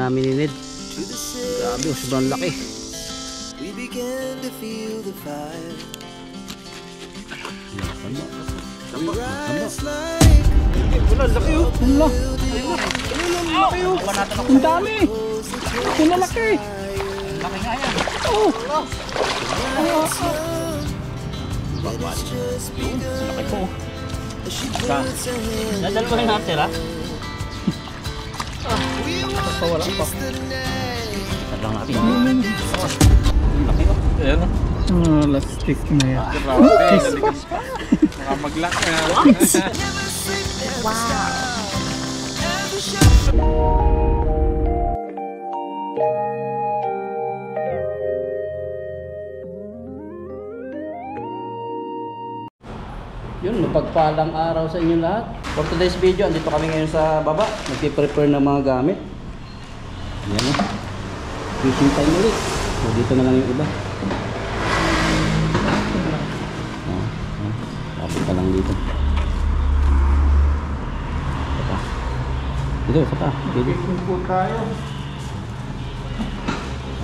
namin ni Ned. Grabe, sobrang laki. We began to feel the fire. We rise like Wala, laki oh. Wala. Laki oh. Ang dami. Wala laki. Laki nga yan. Oh. Laki po. Nadal ko rin natin ha. Wala pa. Tadang natin. Laki oh. Ayan oh. Last stick na yan. Nakamag-lock na. Yun, mapagpalang araw sa inyo lahat. For today's video, andito kami ngayon sa baba. Nagpiprepare ng mga gamit. Ayan o. Fishing time ulit. So, dito na lang yung iba. Lapit ka lang dito. Sapa. Dito, sapa. Fishing po tayo.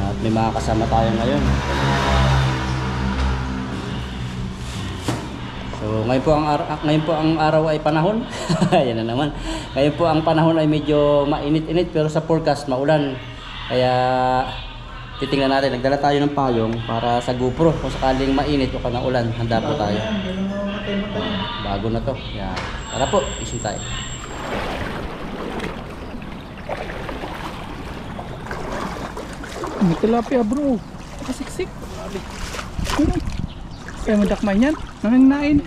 At may mga kasama tayo ngayon. So ngayon po ang araw ay panahon. Yan na naman. Ngayon po ang panahon ay medyo mainit-init pero sa forecast maulan. Kaya titingnan natin. Nagdala tayo ng payong para sa GoPro kung sakaling mainit o kanang ulan. Handa po tayo. Bago na to. Yan. Tara po, fishing tayo. May tilapia bro. Kasiksik. Kaya madakman yan. Nanginginain.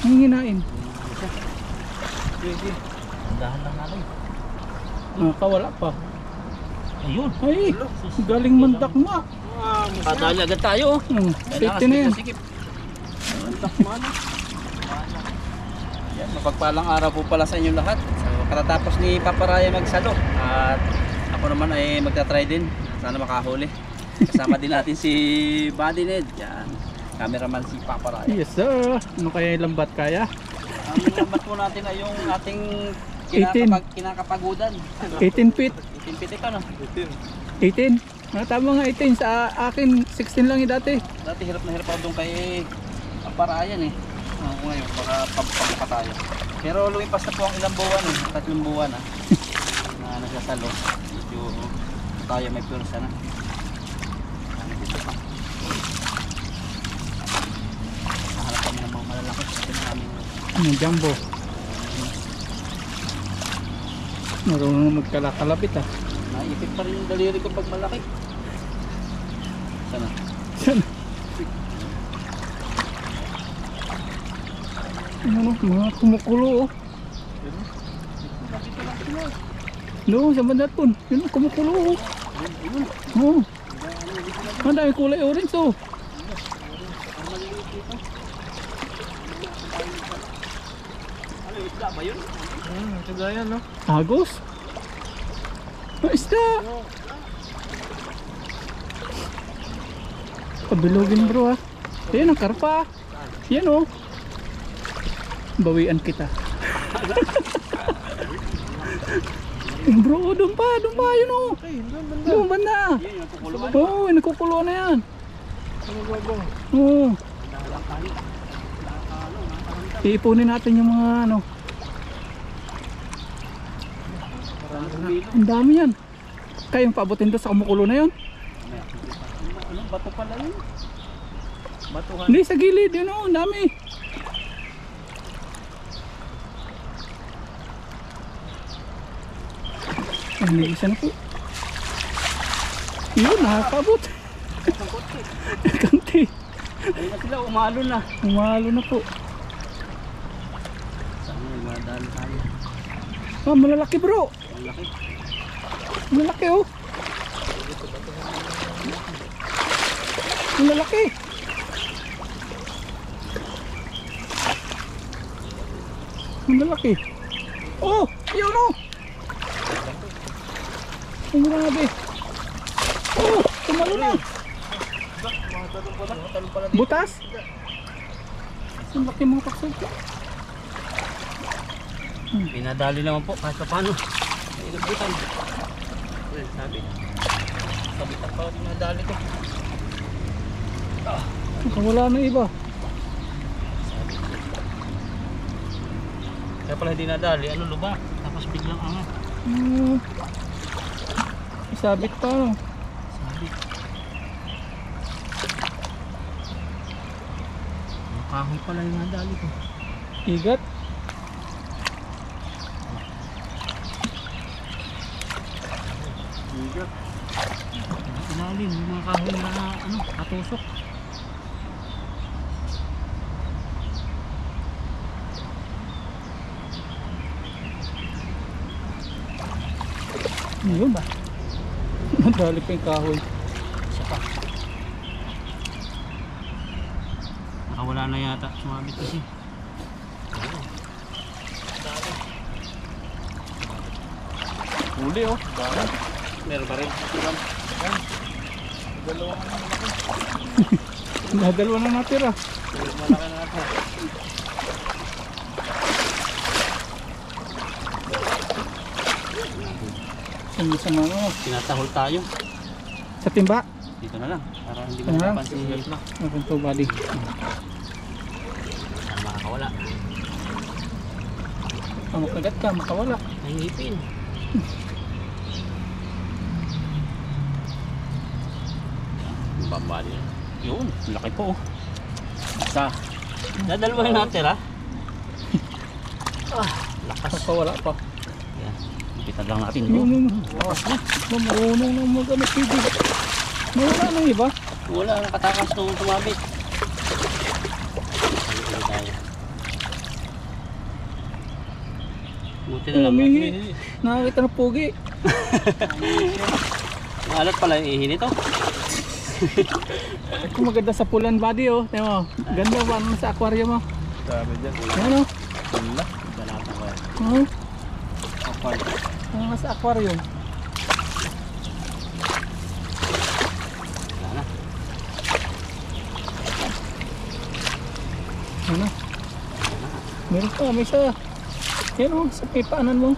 Nanginginain. Andahan lang natin. Nakawala pa. Ayun. Ay, galing mandakma. Padali agad tayo. Safety na yan. Yan, mapagpalang araw po pala sa inyo lahat. So, katatapos ni Papa Raya magsalo. At ako naman ay magta-try din. Sana makahuli. Kasama din natin si Buddy Ned. Yan. Cameraman si Papa Raya. Yes sir. Ano kaya yung lambat kaya? Ang lambat po natin ay yung ating 18. kinakapagudan. 18 feet. 18 feet ito no? 18. Tama nga 18. Sa akin 16 lang yung dati. Dati hirap na hirap ako doon kay Papa Raya eh. Ngayon baka pagpapaka tayo. Pero lumipas na po ang ilang buwan eh. 3 buwan na nagsasalo. Medyo tayo may pursa na. Nahanap kami ng mga malalaki sa namin. Jumbo. Marunong magkalakalapit ah. Naipit pa rin yung daliri ko pag malaki. Sana. Sana. Ano, mga kumukulo oh. No, sa bandat po. Yun, kumukulo oh. Oo. Ang dami kulay orange oh. Ano, isda ba yun? Kagaya no? Agos? Isda! Pabilogin bro ah. Ayan ang karpa. Yan oh. Bawian kita. Bro, doon pa yun oh. Doon banda. Oo, nakukulo na yan. Oo. Iipunin natin yung mga ano. Ang dami yan. Kayong paabutin doon sa kumukulo na yun? Ano, bato pala yun? Batuhan. Hindi, sa gilid yun oh, ang dami. Ay, isa na po. Yun, nakakabot. Kanti. Ayun na sila, umalo na. Umalo na po. Sana may madali tayo. Ah, malalaki bro. Malaki. Malalaki oh. Malalaki. Malalaki. Oh, yun oh. Ang grabe. Oh, tumalo na. Butas? Ang laki mga pakso. Pinadali naman po kahit pa paano. Inabutan. Sabi. Sabi ka pa, nadali ko. Wala na iba. Kaya pala hindi nadali, ano lubak. Tapos biglang angat. Isabit pa ano. Sabi. Ang kahoy pala yung nadali ko. Igat. Bigat. Ilalim, yung mga kahoy na ano, katusok. Yun ba? Nadali pa yung kahoy. Isa pa. Nakawala na yata, sumabit kasi. Huli oh. Dami. Meron pa rin. Dalawa na natira. Malaki na natin. Sa mga Tinatahol tayo. sa timba. Dito na lang. Para hindi mo Aha. napansin. Ako to bali. Para makakawala. Makagat ka, makawala. May ngipin. Bambali. Yun, laki po. Isa. Dadalawa yung natira. Lakas. Makawala pa. Yan. Ipitan lang natin. Yun. Marunong na mag-ano pwede. Mawala na iba. Wala nang katakas nung tumabit. Ulit tayo. Buti na lang. Umihi. Nakakita na pogi. Mahalat pala yung ihi nito. Kung maganda sa pulan body oh. Tingnan mo. Ganda ba ano sa aquarium mo? Dami dyan. Ano? Wala. Dalatan ko yan. Oh, Kapal. ano ka sa aquarium? Wala na. Ano? Meron pa, may isa. Yan oh, sa pipaanan mo.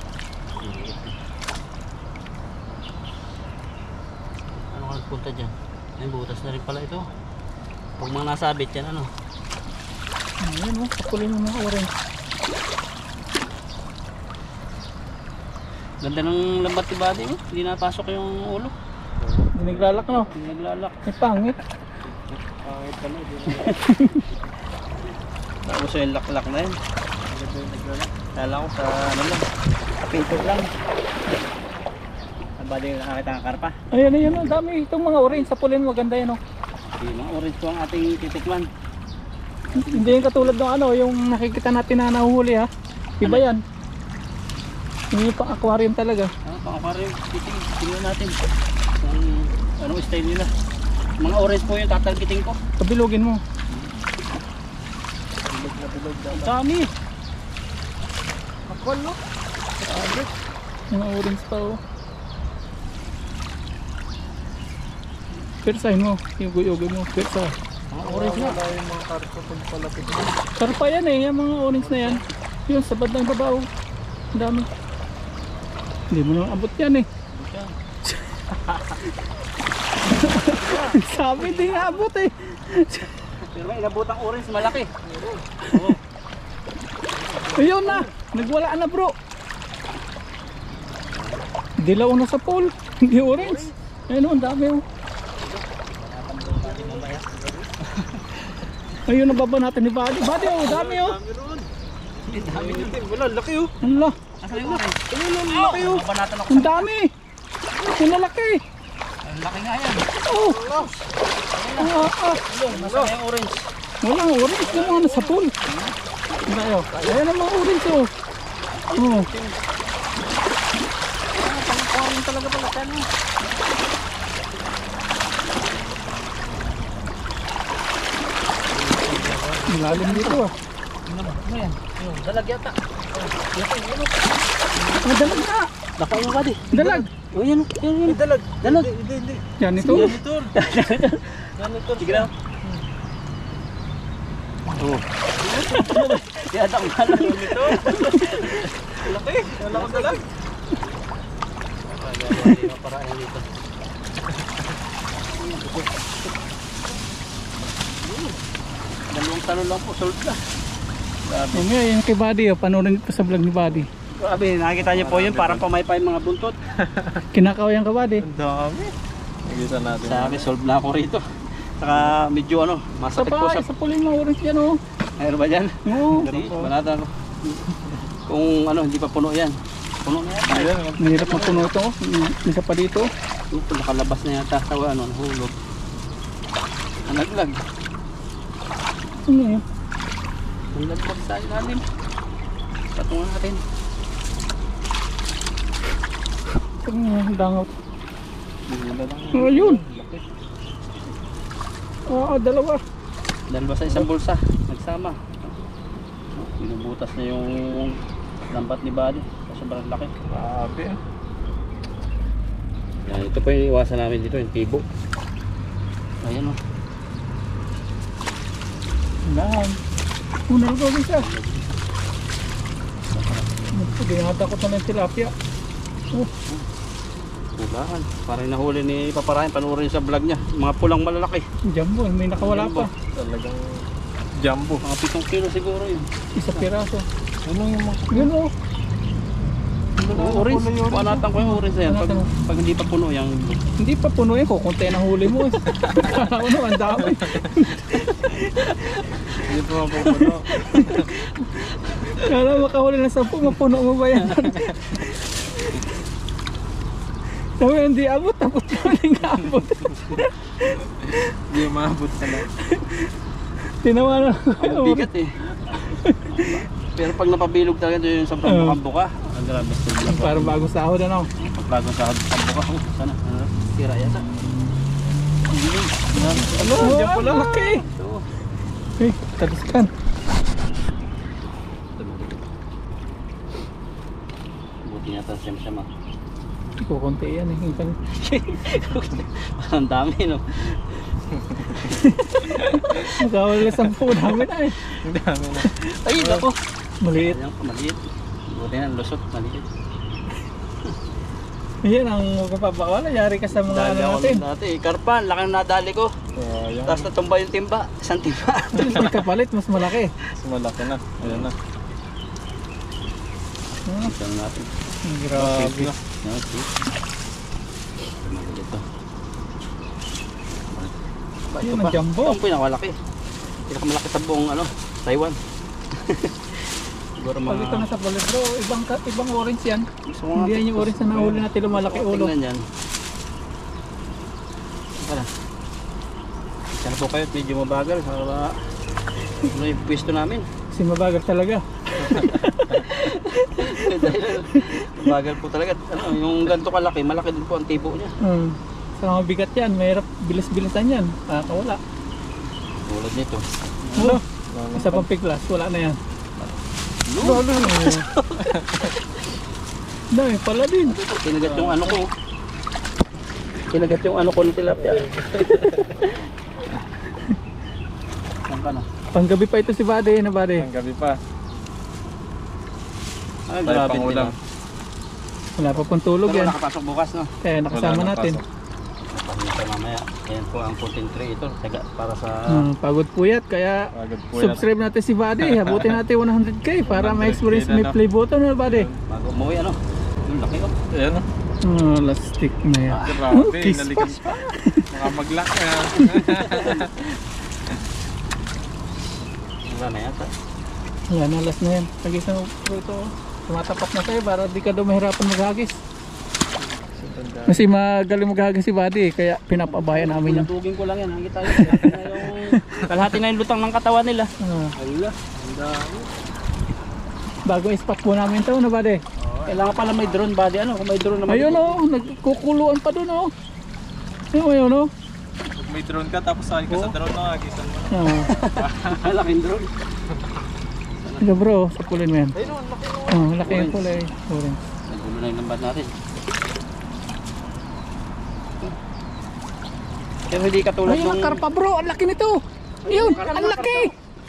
Ano ka nagpunta dyan? Ay, butas na rin pala ito. Pag mga nasabit yan, ano? Ayan oh, kapulin mo mga orange. Ganda ng lambat ni body, eh. Hindi napasok yung ulo. Hindi naglalak no? Hindi naglalak. May pangit. Pangit ka na. Tapos yung laklak na yun. Kala ko sa ano lang. Kapinto lang. Ang body yung nakakita ng karpa. Ayan, ayan oh, dami. Itong mga orange sa pulin mo, ganda yan oh. Yung mga orange po ang ating titikman. Hindi yung katulad ng ano, yung nakikita natin na nahuhuli ha. Iba yan. Yung pang aquarium talaga. Pang aquarium, tingnan natin kung anong style nila. Mga orange po yung tatalkiting ko. Kabilogin mo. Ang dami! Aqual no? Mga orange pa oh. Persahin mo. Yung guyogoy mo. Persa. Mga orange na. Wala yung mga karto pag palapit. Karpa yan eh. Yung mga orange na yan. Yun, sa bandang babaw. Ang dami. Hindi mo nang abot yan eh. Sabi hindi nga abot eh. Pero may inabotang orange malaki. Ayun na. Nagwala na bro. Dilaw na sa pool. Hindi orange. Ayun oh, ang dami oh. Ayun ang baba natin ni Buddy. Buddy oh, dami oh. Dami nyo. Wala, laki oh. Ala, Asan yung laki? laki oh. Baba natin ako. Ang dami. Ang lalaki. Ang laki nga yan. Oh. Nasa na yung orange? Wala nga orange. Yung mga nasa pool. Ayo. Ayan ang mga orange oh. Oh. Pang talaga pala. Ano? Malalim dito ah. Ano yan? Yung dalag yata. Ang dalag na. Laka yung body. Dalag. Oh yan. Yan. Dalag. Dalag. Hindi. Yan ito. Janitor. Janitor. Sige lang. Oh. Kaya tak malam Laki. Wala ko dalag. Nagagawa din yung paraan dito. Dalawang talon lang po, sold na. Grabe. Yung nga, yung kay Buddy, oh, panoorin ko sa vlog ni Buddy. Grabe, nakikita niyo po yun, parang pamaypay mga buntot. Kinakawayan ka Buddy. Ang dami. Nakita natin. Sabi, solve na ako rito. Saka medyo ano, Sa masakit po sa... pa, isa puli mga orange yan oh. Mayroon ba dyan? Oo. Hindi, banata ko. Kung ano, hindi pa puno yan. Puno na yata. Ayan, Mahirap magpuno ito. Isa pa dito. Ito, nakalabas na yata sa ano, nahulog. Nalaglag. Ano yun? Nalaglag sa ilalim. Patungan natin. Ang dangot. bigla lang. Oh, yun. Laki. Oo, dalawa. Dalawa sa isang bulsa, nagsama. Binubutas na yung lambat ni Buddy. Sobrang laki. Grabe ah. Yan, ito po yung iwasan namin dito, yung tibo. Ayan o. Nahan. Una rin ko isa. Ginagawa ko na ng tilapia. Oh, Ulaan. Parang nahuli ni Paparayan, panoorin sa vlog niya. Mga pulang malalaki. jumbo. May nakawala Jumbo. pa. Talagang jumbo. Mga 7 kilo siguro yun. Isa piraso. Ano yung mga Yun oh. Orange. Panatan ko yung orange na yan. Pag, Panatan mo. pag hindi pa puno yung... Hindi pa puno yun. Kukunti na huli mo. Ano, ang dami. hindi pa mapupuno. Kala makahuli ng 10, mapuno mo ba yan? Sabi, hindi abot. Tapos maling abot. Hindi maabot ka na. Tinawa na. Ang bigat eh. Pero pag napabilog talaga ito yung sobrang buka-buka. Ang grabe sa Parang bagong sahod ano. Pag bago sa buka. Sana. Tira yata. Ano? Diyan pala laki. Ito. Eh, tadiskan. Buti niya ito siyam-siyam ah. Kukunti yan eh. Ang dami no. Magkawala 10 dami na eh. Ang dami na. Ay, ako. Maliit. Ayan, maliit. Buti na, lusot, maliit. Yan ang magpapawala. Yari ka sa mga Dali ano ako natin. nung dati. Karpan, laki ng nadali ko. Sayang. Tapos natumba yung timba. Isang timba. May kapalit, mas malaki. Mas malaki na. Ayan na. Ito na natin. Grabe. Yan, see? Ito. Yun ang jumbo. Ito ang pinakalaki. Pinakamalaki sa buong ano, Taiwan. Siguro Pag ito mga... nasa balit bro, ibang orange yan. Gusto ko Hindi yan yung orange na nahuli natin lumalaki ulo. Tingnan yan. Tara. Isa na po kayo, medyo mabagal. Para ano yung pwesto namin. Kasi mabagal talaga. Dahil mabagal po talaga. Ano, yung ganito kalaki, malaki din po ang tipo niya. Sa mga bigat yan, mahirap bilis-bilisan yan. Wala. Tulad nito. Ano? Isa pang piglas, wala na yan. No. Dami pala din. Kinagat yung ano ko. Kinagat yung ano ko ng tilapia. Saan ka na? Panggabi pa ito si Buddy, na Buddy. Ang gabi pa. Ay, Tayo grabe pang ulam. Wala pa pong tulog Pero yan. nakapasok bukas no? Kaya nakasama Wala nang natin. pasok. Pakita mamaya. Ayan po ang content creator. Taga para sa... Pagod puyat, kaya Pagod po yan. subscribe natin si Buddy. Habutin natin 100k para 100K ma-experience na, may no? play button na Buddy. Bago umuwi ano? Yung laki ko. Ayan o. Lastik na yan. Grabe. Kiss Nalikod pa. Baka mag-lock na. Wala na yata. Wala na, last na yan. Pag-isang ito, tumatapak na tayo para di ka daw mahirapan maghagis. Kasi magaling maghagis si Buddy, kaya pinapabayan namin yan. Pinatugin ko lang yan. Hanggang tayo. Kalahati na yung lutang ng katawan nila. Ala. Ang dami. Bago spot po namin ito, na Buddy? Kailangan pala may drone body. Ano? Kung may drone naman. Ayun o, nagkukuluan pa doon o. Ayun o. Pag may drone ka tapos sakay ka sa drone no, agisan mo. Malaking drone. Ito bro, sa pulin mo yan. Ayun o, laki no. Laki yung kulay. Orange. Nagulo na yung lambat natin. Pero hindi katulad Ayun ang karpa bro, ang laki nito. Ayun, ang laki.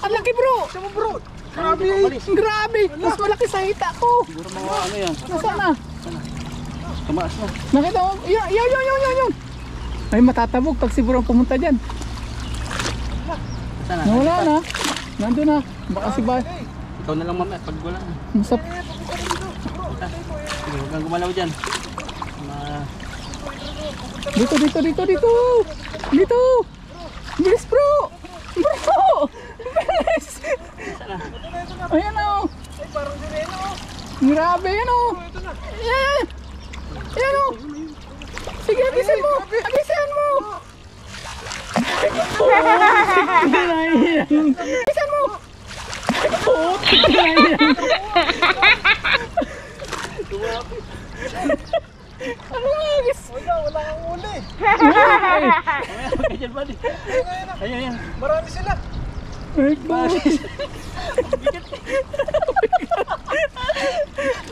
Ang laki bro. Sama bro. Grabe. Grabe. Mas malaki sa hita ko. Siguro mga ano yan. Nasaan na? Tumaas na. Nakita mo? Yun. Ay, matatabog pag siguro ang pumunta dyan. Saan na? Nawala na. Nandun na. Baka si Ba. Ikaw na lang mamaya pag wala. Masap. Sige, huwag kang gumalaw dyan. Dito. Bilis bro. Bilis. Ayan o. Grabe yan o. Ayan o. Sige, agisan mo. Agisan mo. Agisan mo. Ano nga agis? Wala kang uli. Ayan, buddy. Ayan. Marami sila. Ay, bakit?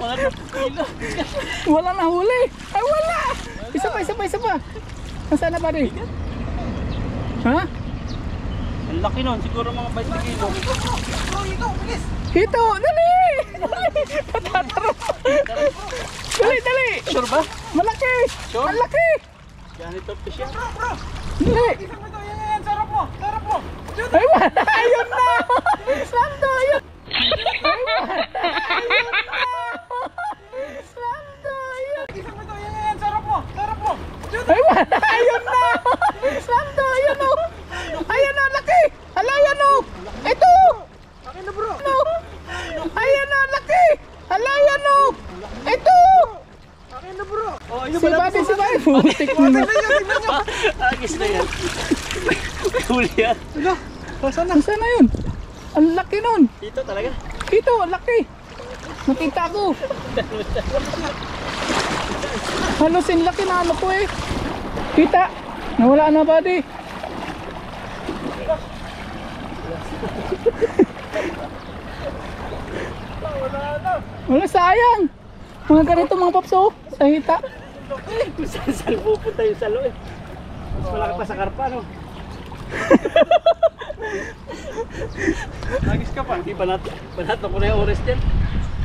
Mga 2 kilo. Wala na huli. Ay, wala. Isa pa. Nasaan na pare? Ha? Ang laki nun, siguro mga 20 kilo. Hito, dali! Patatarap. Dali. Sure ba? Malaki. Sure? Ang laki. Ganito fish yan. Dali. Sarap mo. Ay, wala. Ayun na. Santo, ayun. Ay, wala. Santo, ayun. Ay, wala. Ayun na. Santo, ayun o. Ayan o, laki. Hala, ayan o. Ito. Akin na bro. No. Ayan o, laki. Hala, ayan o. Ito. Akin na bro. Oh, ayun Si Bati. Putik mo. Agis na yan. Huli yan. Saan na yun? Ang laki nun. Dito talaga. Ito, ang laki. Nakita ko. Halos yung laki na ano ko eh. Kita. Nawala na buddy. Wala, sayang. Mga ganito mga paps oh. Sa hita. Kung saan pupunta yung salo eh. Mas malaki pa sa karpa no. Agis ka pa. Hindi banat ko na yung oras dyan.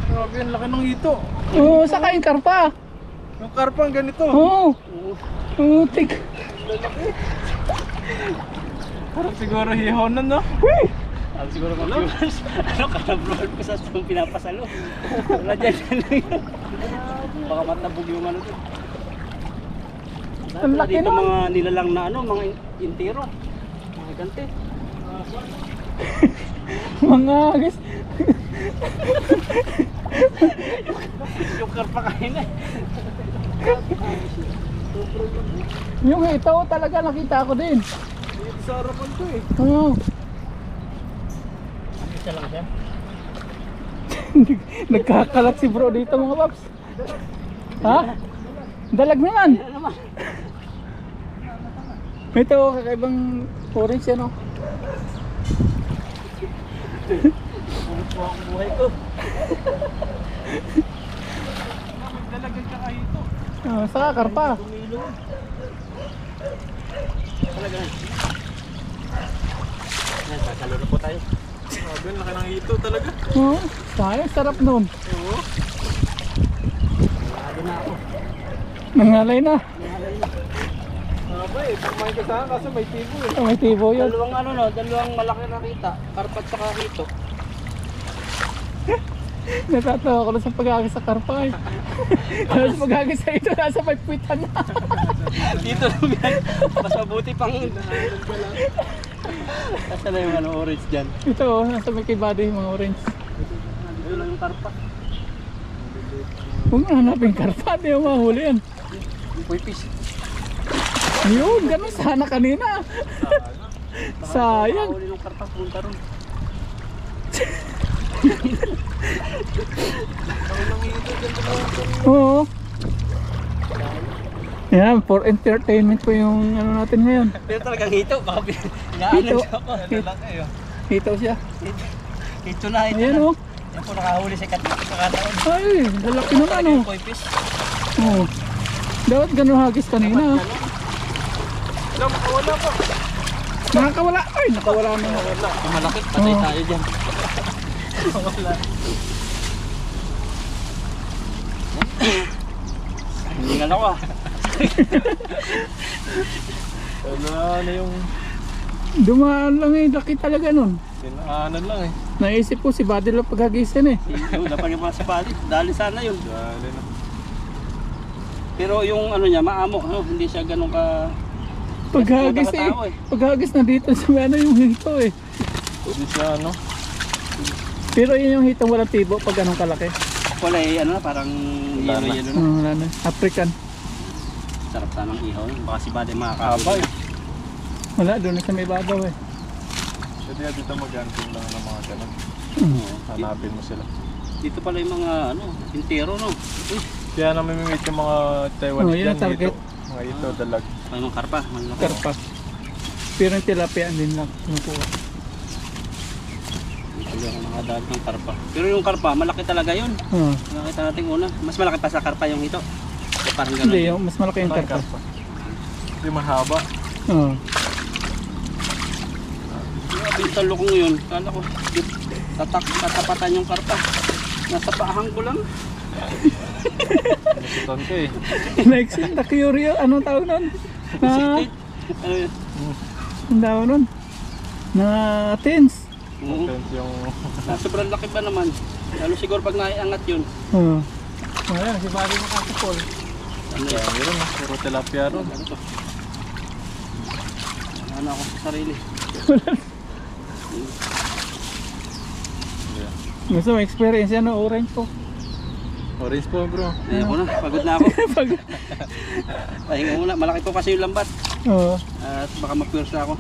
Grabe, ang laki ng hito. Oo, saka yung karpa. Yung karpang ganito. Oo. Putik. Parang siguro hihonan, no? Alam siguro mga viewers. Ano ka na bro? Kung saan itong pinapasalo. Wala dyan lang yun. Baka matabog yung ano doon. Ang laki dito nun. mga nilalang na ano, mga intero. Mga gante. Mga agis. Yung karpa kain eh. Yung ito talaga nakita ko din. Dito sa harapan ko eh. Oo. Isa lang siya. Nagkakalat si bro dito mga paps. Ha? Dalag naman. Ano naman? Ito kakaibang orange yan oh. Pupo ang buhay ko. Dalagan ka kahito. Saka karpa. Tumilo. Talaga. Yan, sasalo na po tayo. Grabe, ang laki ng hito talaga. Oo. Sayang, sarap nun. Oo. Lagi na ako. Nangalay na. Grabe eh, kumain ka saan kaso may tibo eh. May tibo yun. Dalawang ano no, dalawang malaki na kita. Karpat sa kakito. Natatawa ko na sa pag-agis sa karpa eh. Tapos pag-agis sa ito, nasa 5 feet na. Dito lang yan. Mas mabuti pang... Nasaan na yung ano, orange dyan? Ito oh, nasa may kay body yung mga orange. Ayun lang yung karpa. Kung hanapin karpa, di mo mahuli yan. Uy, fish. Yun, ganun sana kanina. Sayang. Huli ng karpa, punta ron. Oo. Yan, for entertainment po yung ano natin ngayon. Pero talagang hito, baka Hito. naanan siya ako. Lalaki oh. Hito siya. Hito na, hito Ayan na. oh. Yan po nakahuli sa kataon. Ay, lalaki naman Talaga oh. yung koi fish. Oo. Dapat ganun hagis kanina. Wala, makawala pa. Nakakawala. Ay, nakawala na. Yung malaki, patay Oo. tayo dyan. Wala. Tingnan ako ah. Ano yung Dumaan lang eh, laki talaga nun. tinaanan lang eh. Naisip ko si Buddy lang paghagisan eh. Yung dapat yung sa bali. Dali sana yun. Dali na. Pero yung ano niya, maamo. No? Hindi siya ganun ka... Paghagis eh. Tao eh. Paghagis na dito sa ano yung hito eh. Hindi siya ano. Pero yun yung hitong walang tibo pag ganun kalaki. Wala eh, ano na, parang Wala na. yelo-yelo na. Wala na. African. Sarap sanang ihaw yun. Baka si Bade Haba makakabay. eh. Wala, doon na sa may bagaw eh. Pwede ka dito mag-hunting lang ng mga ganun. Hanapin mo sila. Dito pala yung mga ano, intero no. Uy, Kaya namimimit yung mga Taiwanese Oh, yun ang dyan target. dito. Mga ito, dalag. may mga karpa. Malaki. Karpa. Pero yung tilapia din lang kinukuha. Hindi ako nakadaan ng karpa. Pero yung karpa, malaki talaga yun. Oh. Nakita natin una. Mas malaki pa sa karpa yung ito. O parang gano'n. Hindi, yung mas malaki yung karpa. Hindi mahaba. Oh. Grabe yung talukong yun. Kala ko, tatapatan yung karpa. Nasa paahang ko lang. Nasutan ko eh. Na-excite na curious. Anong tawag nun? Na, Excited. Ano yun? ang tawag nun? Na tense. Oo. Tense yung... Sobrang laki ba naman? Lalo siguro pag naiangat yun. Oh. Ayan, si Buddy makakapol. Ano yun? Dami rin, puro tilapia ron. Ano to? Ano ako sa sarili? Gusto mo experience yan, no? Orange po. Orange po bro. Ayun ko na, pagod na ako. Pahinga muna, malaki po kasi yung lambat. Oo. At baka mapwersa ako.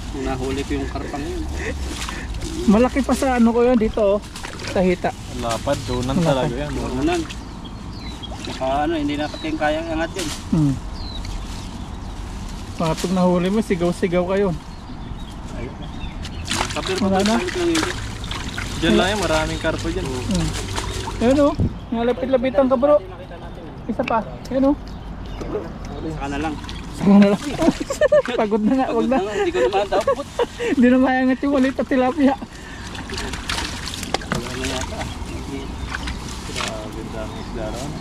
Kung nahuli ko yung karpang yun. Malaki pa sa ano ko yun dito, oh. Sa hita. Lapad, donan Lapad. talaga yan. Turunan. Baka ano, hindi natin kayang angat yun. Pag nahuli mo, sigaw-sigaw kayo. Kapir Wala na? balik lang yun. Diyan lang yan, maraming karpo dyan. Ayun o, nalapit-lapitan ka bro. Isa pa, ayun o. Saka na lang. Saka na lang. Pagod na nga, wag Pagod na. na nga, hindi ko naman dapat. Hindi na mayangat yung walit at tilapia. Wala na yata. Grabe, daming isda ron.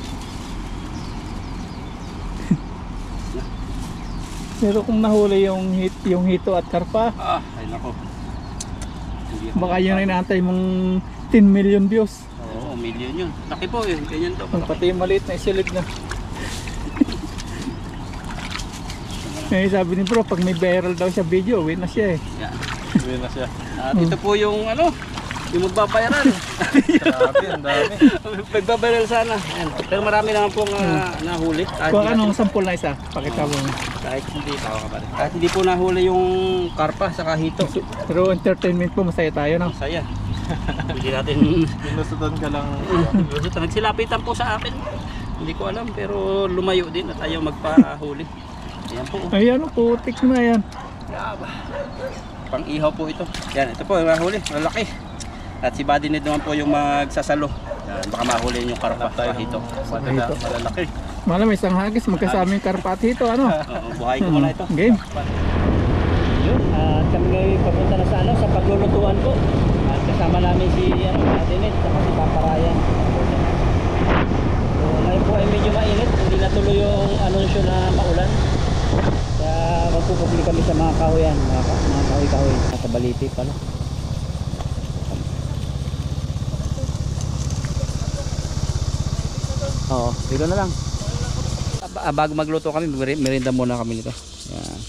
Pero kung nahuli yung hito at karpa, Ah, ay nako. Hindi ako baka yun ay naantay mong 10 million views. Oo, million yun. Laki po yun, ganyan to. Pati yung maliit na isilid na. Eh, sabi ni bro, pag may viral daw siya video, win na siya eh. Yan. Uwi na siya. At ito po yung ano, yung magbabayaran. Grabe, ang dami. Magbabayaran sana. Yan. Pero marami naman pong nahuli. Kahit Kung hindi anong natin- sampol na isa, pakita mo. kahit hindi kahit hindi po nahuli yung karpa sa kahito. Pero entertainment po, masaya tayo no? Masaya. Hindi natin Pinusutan ka lang. nagsilapitan po sa akin. Hindi ko alam pero lumayo din at ayaw magpahuli. Ayan po. Ayan o, putik na yan. Pang-ihaw po ito. Yan, ito po yung mahuli. Malaki. At si Buddy Ned naman po yung magsasalo. Yan, baka mahuli yung karpa sa kahito. Malalaki. Malam, isang hagis, magkasama yung karpa at hito, ano? Oo, buhay ko muna ito. Game. Yun, at kami ngayon papunta na sa ano, sa paglulutuan po. At kasama namin si Adinet, saka si Papa Ryan. So, ngayon po ay medyo mainit, hindi natuloy yung anunsyo na maulan. Kaya magpupugli kami sa mga kahoyan, mga kahoy-kahoy. Sa Baliti pala. Oo, dito na lang. Bago magluto kami, merienda muna kami nito. Yan.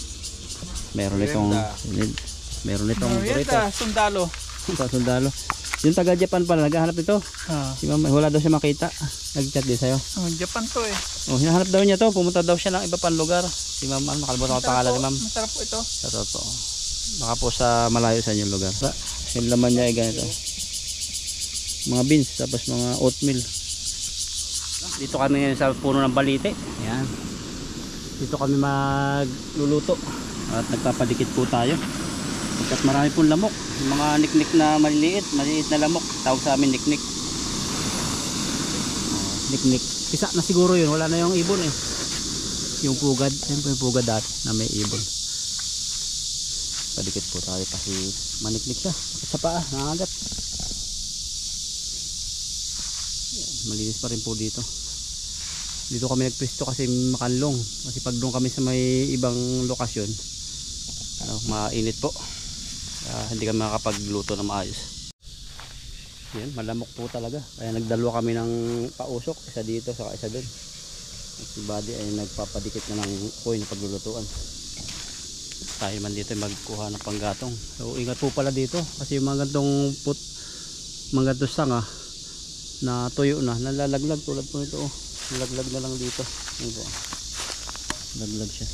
Meron itong burrito. Sundalo. Sa sundalo. Yung taga Japan pala naghahanap nito. Si Mama, wala daw siya makita. Nag-chat din sa'yo. Japan to eh. Oh, hinahanap daw niya to. Pumunta daw siya ng iba pang lugar. Si Ma'am, makalimutan ko ang pangalan ni Ma'am. Masarap po ito. Sa totoo. Baka po sa malayo sa inyong lugar. Yung laman niya ay ganito. Mga beans, tapos mga oatmeal. Dito kami ngayon sa puno ng balite. Ayan. Dito kami magluluto. At nagpapadikit po tayo. At marami pong lamok. Yung mga niknik na maliit na lamok. Tawag sa amin niknik. Niknik. Isa na siguro yun. Wala na yung ibon eh. Yung pugad. Yan po yung pugad dati na may ibon. Padikit po tayo kasi maniknik siya. Sa paa. Nangagat. Yan, malinis pa rin po dito. Dito kami nagpwesto kasi makanlong. Kasi pag doon kami sa may ibang lokasyon, mainit po. Hindi kami makakapagluto na maayos. Yan, malamok po talaga. Kaya nagdalawa kami ng pausok, isa dito saka isa doon. Si Buddy ay nagpapadikit na ng koy na paglulutuan. Tayo man dito magkuha ng panggatong. So ingat po pala dito kasi yung mga gantong mga gantong sanga na tuyo na, nalalaglag tulad po nito. Nalaglag na lang dito. Ayun po. Laglag siya.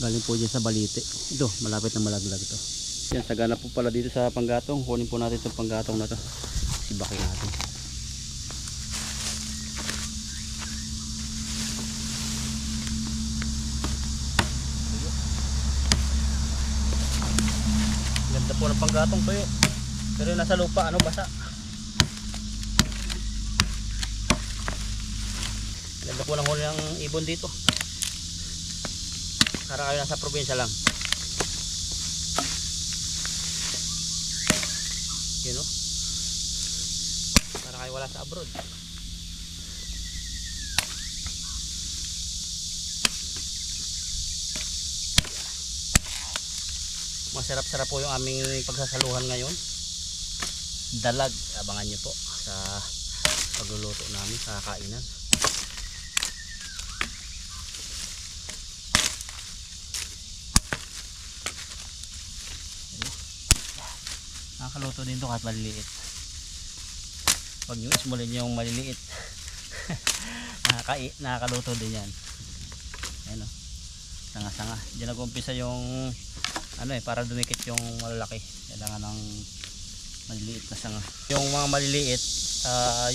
Galing po dyan sa balite. Ito, malapit na malaglag to. Yan, sagana po pala dito sa panggatong. Kunin po natin itong panggatong na to. Sibakin natin. Ganda po ng panggatong tuyo. Pero yung nasa lupa, basa. Ganda po ng huli ng ibon dito. Para kayo nasa probinsya lang. Yun o. Para kayo wala sa abroad. Masarap-sarap po yung aming pagsasaluhan ngayon. Dalag. Abangan nyo po sa pagluluto namin sa kainan. Nakakaluto din ito kahit maliliit. Huwag nyo ismulin yung maliliit. Nakakaluto din yan. Ayan o. Sanga-sanga. Diyan nag-umpisa yung para dumikit yung malalaki. Kailangan ng maliliit na sanga. Yung mga maliliit,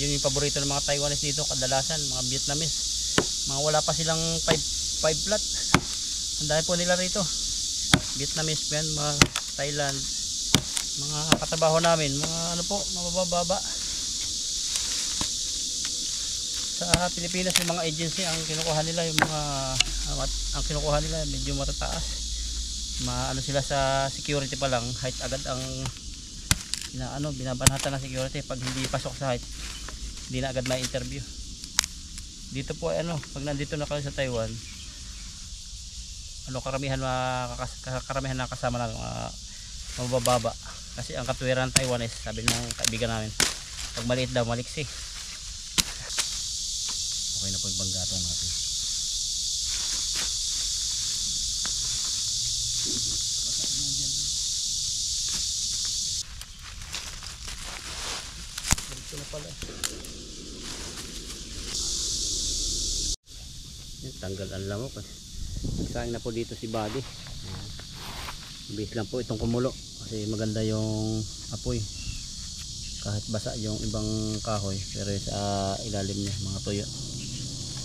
yun yung paborito ng mga Taiwanese dito kadalasan. Mga Vietnamese. Mga wala pa silang 5 flat. Ang dami po nila rito. Vietnamese yan, mga Thailand. Mga katrabaho namin, mga mabababa. Sa Pilipinas yung mga agency ang kinukuha nila, yung mga ang kinukuha nila medyo matataas. Sila sa security pa lang, height agad ang binabanatan ng security. Pag hindi pasok sa height, hindi na agad may interview. Dito po ay pag nandito na kayo sa Taiwan, karamihan na kasama na mabababa. Kasi ang katuwiran ng Taiwanese, sabi ng kaibigan namin, pag maliit daw, maliksi. Okay na po yung panggatong natin. Dito na pala. Tanggal ang lamok. Nagsayang na po dito si Buddy. Bis lang po itong kumulo. Kasi maganda yung apoy kahit basa yung ibang kahoy, pero sa ilalim niya mga tuyo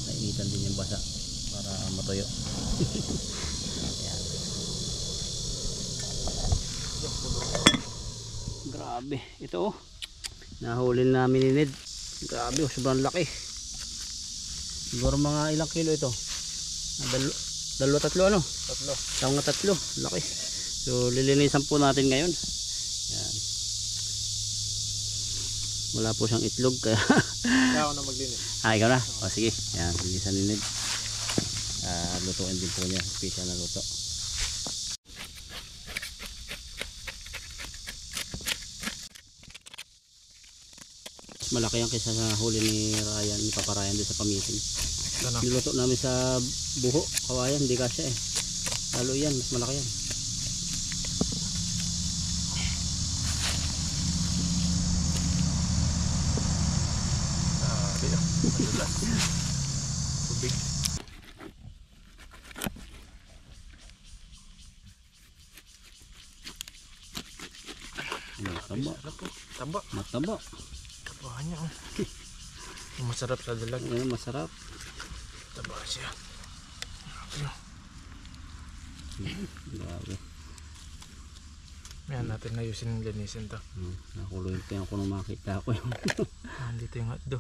nainitan din yung basa para matuyo. Ayan. Grabe ito nahuli namin ni Ned. Grabe sobrang laki, siguro mga ilang kilo ito. Dalawa tatlo tatlo laki. So lilinisan po natin ngayon. Yan. Wala po siyang itlog kaya Kaya ako na maglinis. ikaw na? O sige. Yan, linisan ni Ned. Lutuin din po niya. Special na luto. Malaki yan kaysa sa huli ni Ryan, ni Papa Ryan doon sa pamitin. Niluto namin sa buho, kawayan, hindi kasya eh. Lalo yan, mas malaki yan. Tubig. Mataba. Mataba. Taba niya. Masarap sa dalag. Masarap. Taba siya. Grabe. Yan natin ayusin yung linisin to. Nakuloy pa ako nung makita ko yung Dito yung hotdo.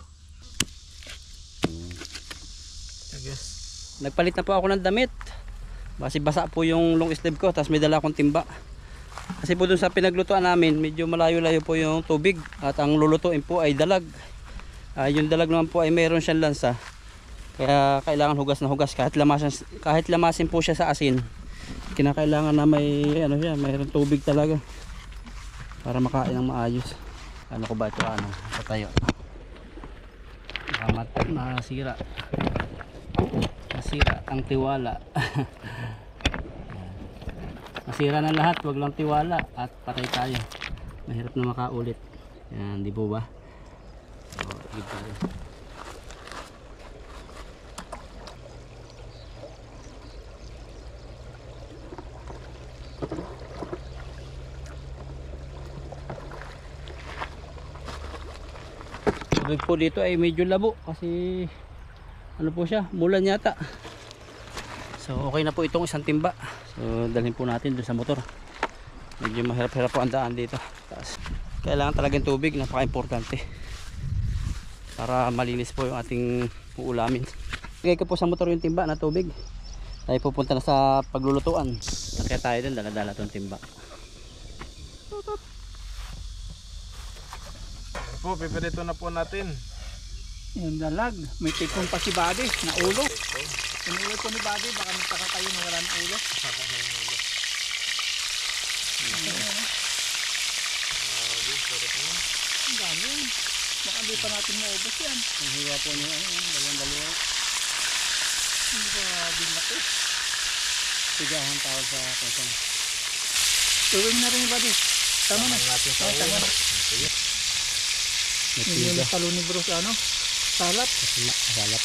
I guess. Nagpalit na po ako ng damit. Kasi basa po yung long sleeve ko, tapos may dala akong timba. Kasi po dun sa pinaglutuan namin, medyo malayo-layo po yung tubig. At ang lulutuin po ay dalag. Yung dalag naman po ay mayroon siyang lansa. Kaya kailangan hugas na hugas kahit lamasin po siya sa asin. Kinakailangan na may ano siya, mayroong tubig talaga para makain ng maayos. Ano ko ba ito, ano, patayo. Masira ang tiwala. Masira na lahat, wag lang tiwala at patay tayo. Mahirap na makaulit. Yan, di po ba? So, igib tayo. Tubig po dito ay medyo labo kasi ano po siya, mulan yata. So okay na po itong isang timba. So dalhin po natin doon sa motor. Medyo mahirap-hirap po ang daan dito. Taas. Kailangan talagang tubig, napaka-importante para malinis po yung ating uulamin. Lagay ko po sa motor yung timba na tubig. Tayo pupunta na sa paglulutuan. Kaya tayo din, dala-dala itong timba. Po, pipirito na po natin. Yung dalag, may tikong pa si Buddy na ulo. Inulo ko ni Buddy, baka magtaka kayo na wala ng ulo. Ang dami yan. Baka di pa natin maubos yan. Ang hiwa po niyo, dalawang-dalawa. Ang grabe laki. Sigahan tawag sa person. Tuwing na rin ni Buddy. Tama na. Natin sa Tama na. Yung talo ni Bruce ano? Salap. Salap.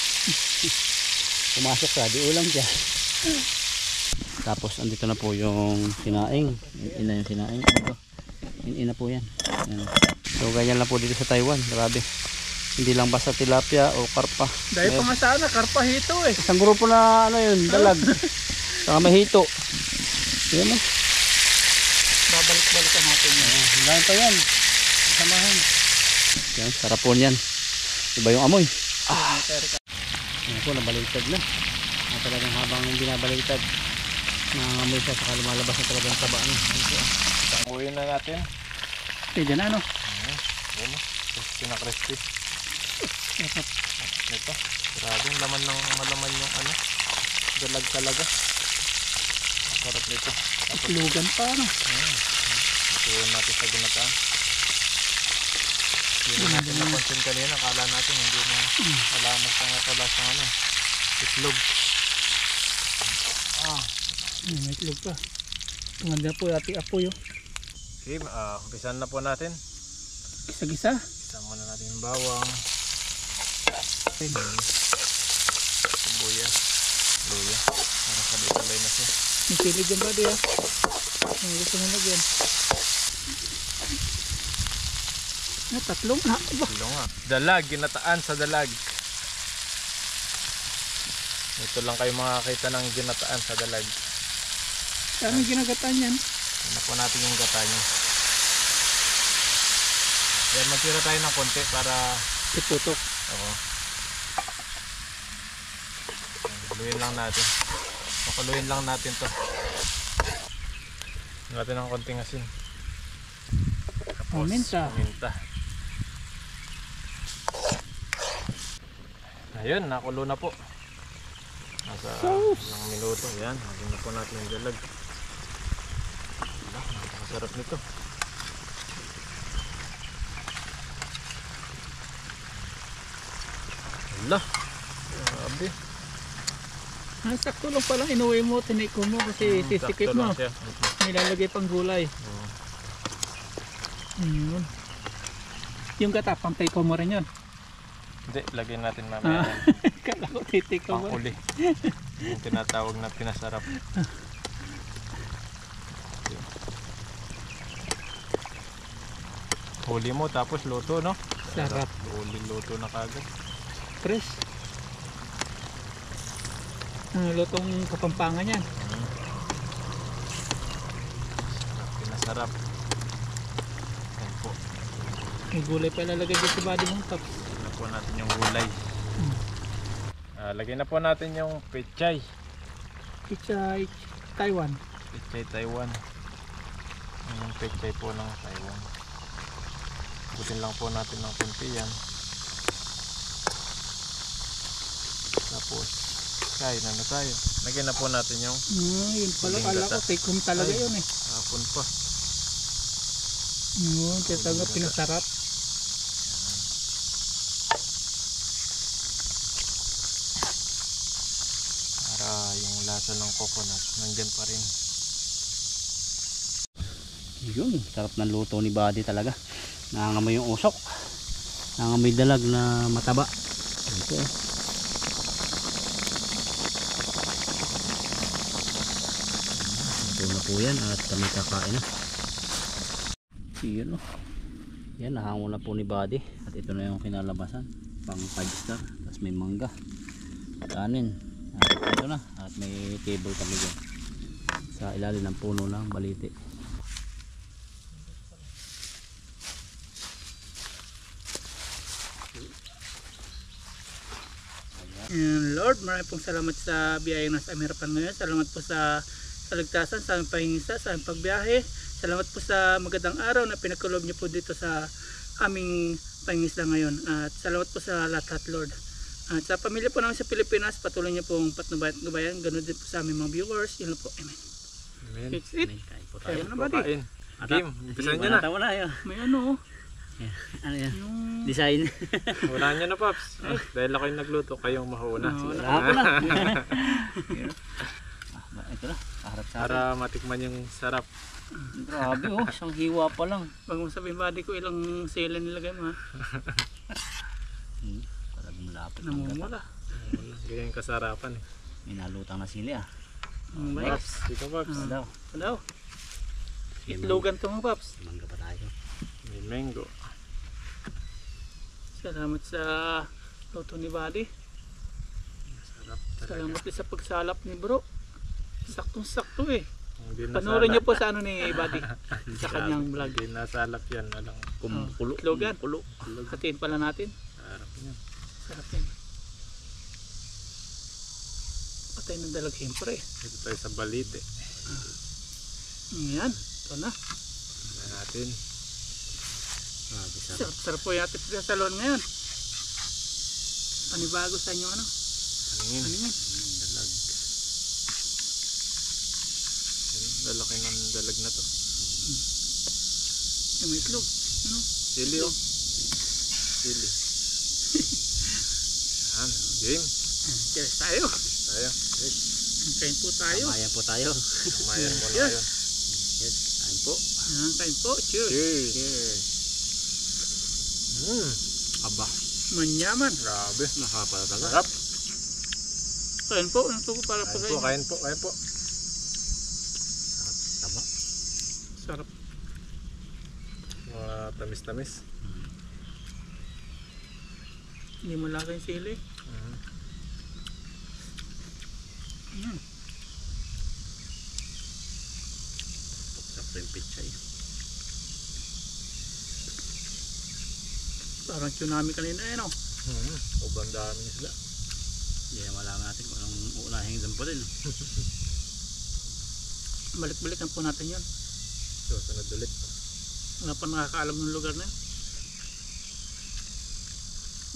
Pumasok sa di ulam siya. Tapos andito na po yung sinaing. Ina yung sinaing. Ito. Ina po yan. Yan. So ganyan lang po dito sa Taiwan. Grabe. Hindi lang basta tilapia o karpa. Dahil pa nga sana, karpahito eh. Isang grupo na ano yun, dalag. Saka may hito. Yan mo. Babalik-balikan natin yan. Hindahan pa yan. Samahan. Yan, sarap po niyan. Iba yung amoy. Yan po, nabaliktad na. Talagang habang binabaliktad, nangangamoy siya, saka lumalabas na talagang taba. Uwi na natin. Pwede na ano? Yan o. Crispy na crispy. Ito. Grabe yung laman ng malaman yung ano. Dalag talaga. Sarap nito. Itlugan pa ano? Ituon natin sa ginataan. Hindi na natin na-consume kanina. Akala natin hindi na alamas na nga pala sa ano. Itlog. May itlog pa. Tumanda po yung ating apoy oh. Okay, umpisan na po natin. Gisa-gisa. Isa muna natin yung bawang. Sibuyas. Luya. Para sabay-sabay na siya. May silid yung Buddy ah. Ang gusto mo lagyan. Tatlong na. Ilo nga. Dalag, ginataan sa dalag. Ito lang kayo makakita ng ginataan sa dalag. Saan yung ginagataan yan? Tignan po natin yung gata niya. Yan, magtira tayo ng konti para Iputok. oo. Haluin lang natin. Pakuluin lang natin to. Natin ng konting asin. Tapos Paminta. paminta. Ayun, nakulo na po. Nasa ilang minuto. Yan, lagyan na po natin yung dalag. Napakasarap nito. Wala. Grabe. Sakto lang palang inuwi mo, tiniko mo kasi sisikip Sakto mo. lang siya. Nilalagay pang gulay. Yun. Yung gata, pang take mo rin yun. Hindi, lagyan natin mamaya. Kala ko titiko mo. Pangkuli. Yung tinatawag na pinasarap. Huli mo tapos luto, no? Sarap. Huli luto na kagad. Fresh. Lutong kapampangan yan. Pinasarap. Yan po. May gulay pa ilalagay dito sa body mo. Tapos Lagyan na po natin yung gulay. Lagyan na po natin yung pechay. pichay Taiwan. Pechay Taiwan. Yung pechay po ng Taiwan. Butin lang po natin ng konti yan. Tapos, kain na tayo. Lagyan na po natin yung Yun pala, Maging kala ko gata. take home talaga Ay. yun eh. hapon pa. Yun, kaya talaga Maging gata. pinasarap. Para yung lasa ng coconut nandyan pa rin. Yun, sarap ng luto ni Buddy talaga. Nangangamoy yung usok. Nangangamoy dalag na mataba. Ito. Ito na po yan at kami kakain na. Yun o. Yan, nahango na po ni Buddy. At ito na yung kinalabasan. Pang 5 star. Tapos may mangga. Kanin. At ito na. At may table kami dyan. Sa ilalim ng puno ng baliti. Lord, maraming pong salamat sa biyaya na sa aming harapan ngayon. Salamat po sa kaligtasan, sa aming pahingisa, sa aming pagbiyahe. Salamat po sa magandang araw na pinagkulob niyo po dito sa aming pahingisa ngayon. At salamat po sa lahat, Lord. At sa pamilya po namin sa Pilipinas, patuloy niyo pong patnubayan. Ganun din po sa aming mga viewers. Yun lang po. Amen. Amen. It's it. Kain po Kaya tayo. na ba di? Kain. Game, umpisan nyo na. Tawa na yun. May ano oh. Ano yan? Yung... Design. Unahan nyo na, Paps. Dahil ako yung nagluto, kayong mauna. Wala ako na. Ito na. Kaharap sa akin. Para matikman yung sarap. Grabe oh. Isang hiwa pa lang. Wag mo sabihin Buddy ko ilang sila nilagay mo ha. Talagang malapit ng gata. Namumula. Ganyan yung kasarapan eh. May nalutang na sili ah. Ang bayas. Paps, dito Paps. Ano daw? Ano? Itlogan to mga paps. Mangga pa tayo. May mango. Salamat sa luto ni Buddy. Sarap talaga. Salamat din sa pagsalap ni bro. Saktong-sakto eh. Hindi Panoorin niyo nasalap. po sa ano ni Buddy. Sa kanyang vlog. Hindi nasalap yan. Walang Kumukulo. Itlogan. Kumukulo. Hatiin pala natin. sarap yan. Sarap yan. Patay ng dalag siyempre. Dito tayo sa balite. Yan. Ito na. Tignan natin. Grabe sarap. Sarap po yung ating salon ngayon. Panibago sa inyo ano. Paningin. Ano yan? Dalag. Yan, lalaki ng dalag na to. Yung may itlog. Ano? Sili oh. Sili. Yan. Game. Cheers tayo. Tayo. Yes. Kain po tayo. Kamayan po tayo. Kumayan mo na Yes. yun. Yes. Kain po. Yan, kain po. Cheers. Cheers. Cheers. Aba. Manyaman. Grabe. Nakapatalaga. Sarap. Kain po. Ano po para po sa Kain po. inyo? Kain po. Kain po. Taba. Sarap. Mga tamis-tamis. Hindi mo laki yung sili. Sarap to yung pichay. Parang tsunami kanina eh no? Sobrang dami sila. Hindi na malaman natin kung anong uunahing damputin. Balik-balikan po natin yun. Susunod ulit. Wala pa nakakaalam ng lugar na yun.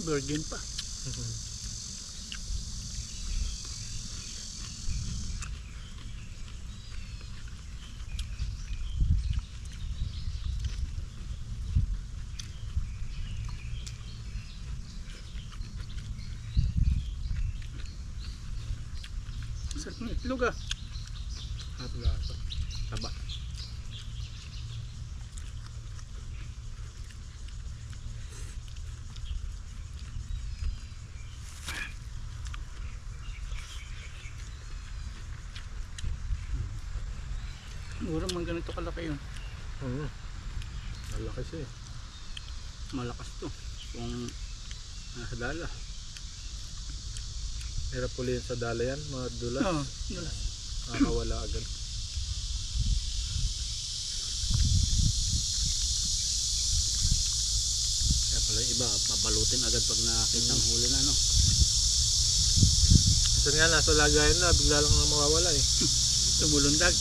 Virgin pa. Sarap ng itlog ah. At lasa. Taba. Siguro man ganito kalaki yun. Malaki siya eh. Malakas to. Kung nasa dala. Hirap ulihin sa dala yan. Mga dulas. Oo. Yun. Nakakawala agad. Kaya pala yung iba, babalutin agad pag nakakita ang huli na ano. Minsan nga nasa lagayan na. Bigla lang na mawawala eh. Tumulundag.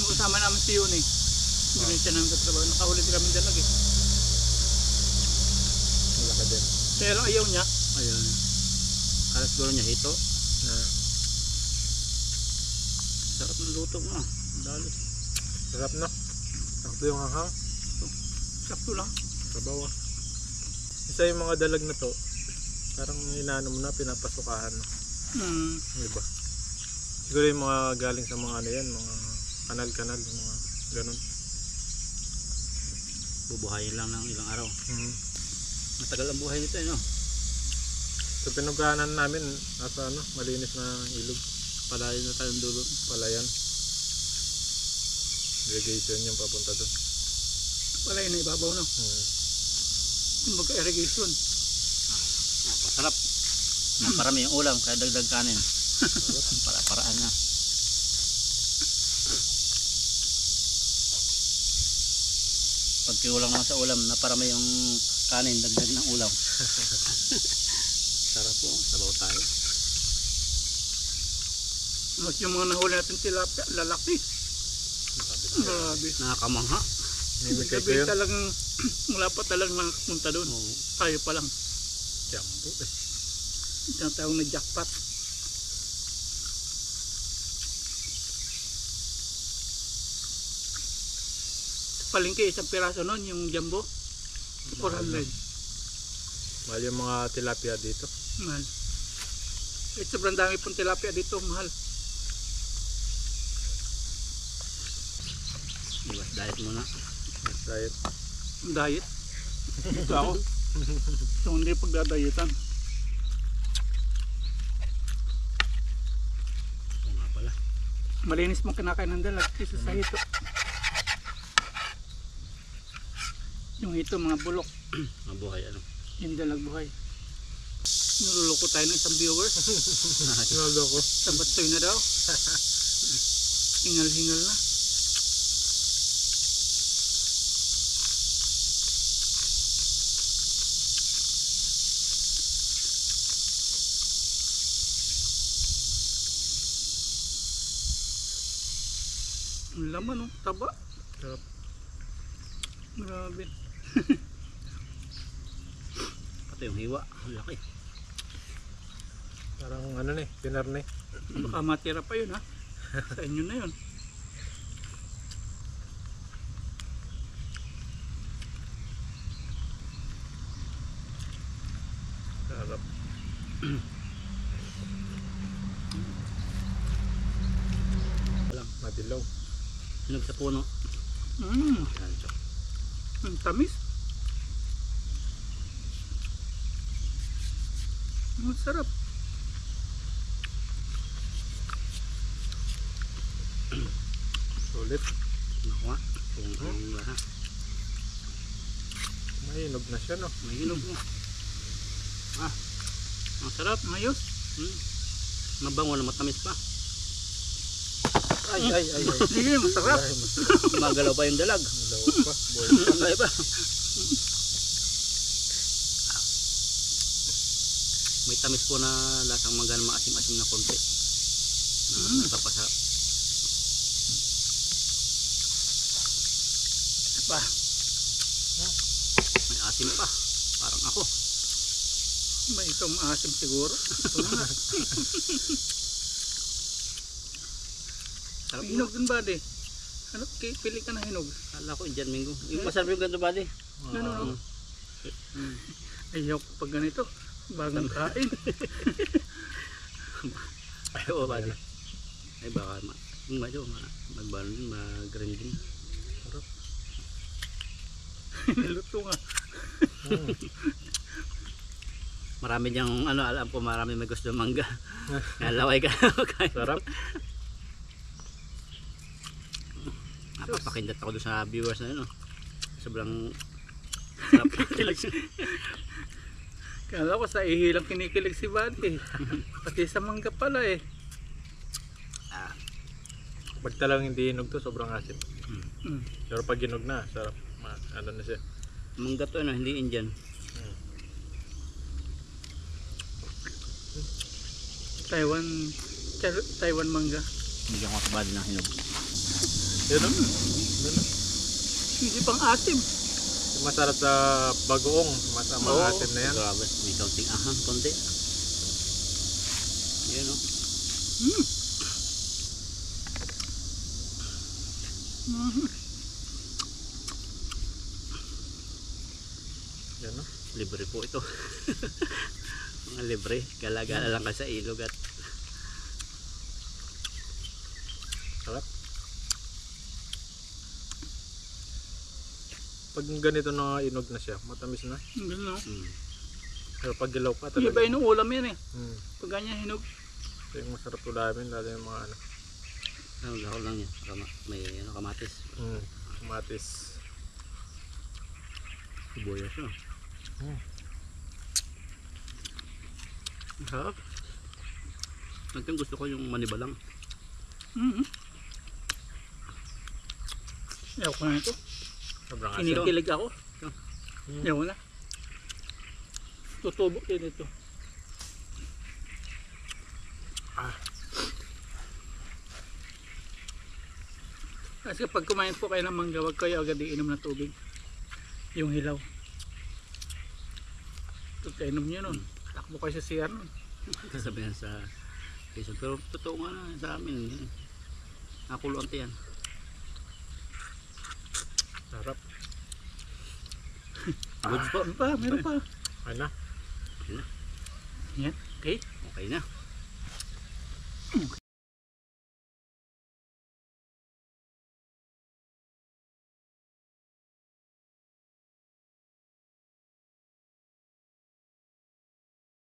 Kasama namin si Yun eh. Hindi siya namin katrabaho. Nakahuli din kami dalag eh. Malaki din. Kaya lang ayaw niya. Ayun. Alas siguro niya hito. Na, Sarap ng luto mo. Dali. sarap no? Sakto yung hanghang. Sakto lang. Trabaho. Isa yung mga dalag na to, parang inaano mo na, pinapasukahan. No? Hmm. Diba? Siguro yung mga galing sa mga ano yan, mga kanal-kanal, yung mga ganun. Bubuhayin lang ng ilang araw. Mm. Matagal ang buhay nito, no? So pinagkahanan namin, nasa ano, malinis na ilog. Palayo na tayong dulo. Palayan. Irrigation yung papunta doon. Wala yun na ibabaw, no? Yung mag-irrigation. Masarap. Naparami yung ulam, kaya dagdag kanin. Para-paraan na. Pag kinulang naman sa ulam, naparami yung kanin, dagdag ng ulam. Sarap po, sabaw tayo. Mas yung mga nahuli natin tilapia, lalaki. Grabe. Nakakamangha. Nimikay ko Sabihin yun. talagang wala pa talagang nakapunta doon. Oo. Tayo pa lang. Jumbo eh. Isang tawag na jackpot. Sa palengke, isang piraso nun, yung jumbo. 400. Mahal yung mga tilapia dito. Mahal. Eh, sobrang dami pong tilapia dito, mahal. Iwas diet muna. Diet. Diet. Ito ako. So, hindi pagdadayetan. Oo nga pala. Malinis mong kinakain ng dalag kaysa sa hito. Yung hito, mga bulok. Mabuhay ano. Yung dalag buhay. Niluloko tayo ng isang viewers. Sinaldo ko. Sabatsoy na daw. Hingal-hingal na. Ang laman, oh, taba. Sarap. Grabe. Pati yung hiwa, ang laki. Parang ano na eh, pinar na eh. Baka matira pa yun, ha? Sa inyo na yun. Sarap. Madilaw. Hinog sa puno. Mmm, Yan, so. ang tamis. Ang sarap. Sulit. Nakuha. Kung lahat. Mahinog na siya no. May hinog mo. Ah, ang sarap. Ayos. Mabango na matamis pa. Ay, ay, ay, ay. Sige, masarap. Ay, masarap. Magalaw pa yung dalag. Malaw pa. Boy. Ay pa. May tamis po na lasang mangga na maasim-asim na konti. Nagpapasarap. Pa. May asim pa. Parang ako. May ikaw maasim siguro. Ito na. Sarap Hinog din ba, de? Ano, pili ka na hinog. Kala ko Indian Mingo. Yung masarap yung ganito ba di? Ano, no? Ayaw ko pag ganito. Bagong kain. Ay, oo ba di? Ay baka medyo magbalon din, mag-green din. Niluto nga. Marami diyang ano, alam ko marami may gusto ng mangga. Nalaway ka. Sarap. Napapakindat ako doon sa viewers na yun. Sobrang sarap. Kala ko sa ihilang kinikilig si Buddy. Pati sa mangga pala eh. Pag talagang hindi hinog to, sobrang asim. Mm. Pero pag hinog na, sarap. Ano na siya. Mangga to ano, hindi Indian. Taiwan mangga. Hindi ako makabali ng hinog. Yun o. Hindi pang asim. Masarap sa bagoong. Masama asim na yan. Grabe, may kaunting ahang, konti. Yan o. Yan no? Libre po ito. Mga libre. Gala-gala lang ka sa ilog at Sarap. Pag ganito na inog na siya, matamis na. Ganun, no? Pero pag gilaw pa Iba talaga. yung ulam yan eh. Hmm. Pag ganyan hinog. Ito yung masarap ulamin, lalo yung mga ano. ano, lahol lang yan. May ano, kamatis. Kamatis. Sibuyas yun. Ang sarap. Nagtang gusto ko yung manibalang. Ayaw ko na ito. Sobrang asin. Kinikilig ako. Ayaw ko na. Tutubok din ito. Kasi pag kumain po kayo ng mangga, huwag kayo agad iinom ng tubig. Yung hilaw. Pag kainom nyo nun, takbo kayo sa CR nun. Sasabihan sa Facebook. Pero totoo nga na sa amin. Nakulunti yan. Sarap. Goods po. Meron pa, meron pa. Ano? Yan, okay. Okay na.